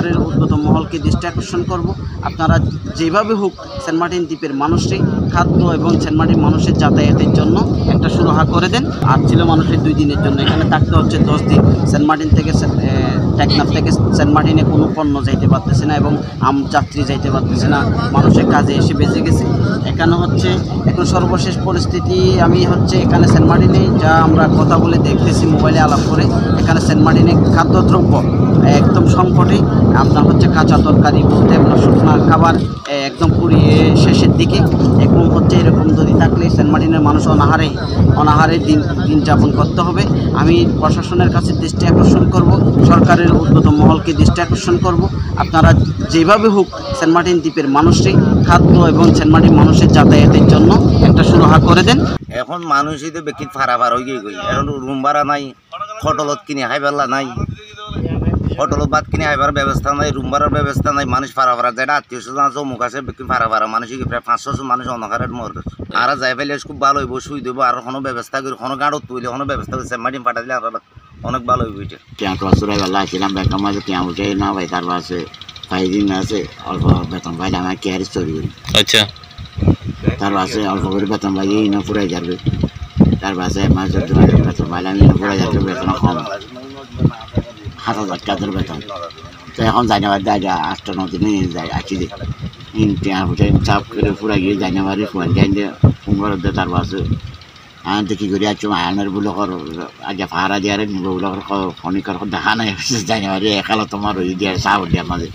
সরকারের ঊর্ধ্বতন মহলকে দৃষ্টি আকর্ষণ করব, আপনারা যেভাবে হোক সেন্ট মার্টিন দ্বীপের মানুষের খাদ্য এবং সেন্ট মার্টিন মানুষের যাতায়াতের জন্য একটা সুরাহা করে দেন। আর ছিল মানুষের 2 দিনের জন্য, এখানে থাকতে হচ্ছে 10 দিন। সেন্ট মার্টিন থেকে টেকনাফ থেকে সেন্ট মার্টিনে কোনো পণ্য যাইতে পারতেছে না এবং যাত্রী যাইতে পারতেছে না, মানুষের কাজে এসে বেঁচে গেছে। এখানে হচ্ছে এখন সর্বশেষ পরিস্থিতি আমি হচ্ছে এখানে সেন্ট মার্টিনে যা আমরা কথা বলে দেখতেছি, মোবাইলে আলাপ করে, এখানে সেন্ট মার্টিনে খাদ্যদ্রব্য একদম সংকটে। আপনার হচ্ছে কাঁচা তরকারি বলতে আপনার শুকনা খাবার একদম পুড়িয়ে শেষের দিকে। এখন হচ্ছে এরকম যদি থাকলে সেন্ট মার্টিনের মানুষ অনাহারে দিন যাপন করতে হবে। আমি প্রশাসনের কাছে দৃষ্টি আকর্ষণ করব, সরকারের ঊর্ধ্বতন মহলকে দৃষ্টি আকর্ষণ করব, আপনারা যেভাবে হোক সেন্ট মার্টিন দ্বীপের মানুষের খাদ্য এবং সেন্ট মার্টিন মানুষের যাতায়াতের জন্য একটা সুরাহা করে দেন। এখন মানুষই তো বেশি ফারাফার হয়ে গই, এখন রুম ভাড়া নাই, হোটেলত কিনে খাইবার নাই, হোটেলত ভাত কিনে খাইবার ব্যবস্থা নাই, রুম ভাড়ার ব্যবস্থা নাই, মানুষ ফারাফারা যায়। আত্মীয় স্বজন আছে, অমুক আছে, বেশি ফারাফারা মানুষ প্রায় 500 মানুষ অনহারের মরবে। আর যাই পাইলে খুব ভালো হইব, শুই দেবো, আর কোনো ব্যবস্থা করি, কোনো গাড়ত তুইলে কোনো ব্যবস্থা করে সেন্ট মার্টিন পাঠাইলে আর অনেক ভালো হইব। এটা চুরাই বেলা ছিলাম ব্যাংকের মাঝে কেউ উঠে না ভাই, তারপর আছে 5 দিন আছে অল্প বেতন পাইলে আমার কেয়ার চুরি করি। আচ্ছা, তারপর আছে অল্প করে বেতন পাই না ফুরাই যাবে, তারপর আছে মাঝে বেতন পাইলে আমি ফুরাই যাবে, বেতন কম 7,000 টাকার বেতন। তো এখন জানুয়ারি দেয় 8-9 দিনে যায় আছি যে চাপ করে ফুরাই গিয়ে জানুয়ারি ফোন যাই যে কুমড়ার দিয়ে। তারপর আছে আমি তো কী করি আছো আয়নের বুলকর আগে ভাড়া দিয়ে নিব বুলকর খনিকর দেখা নাই জানুয়ারি একালো তোমার ওই দিয়ে চাপ দিয়ে মাঝে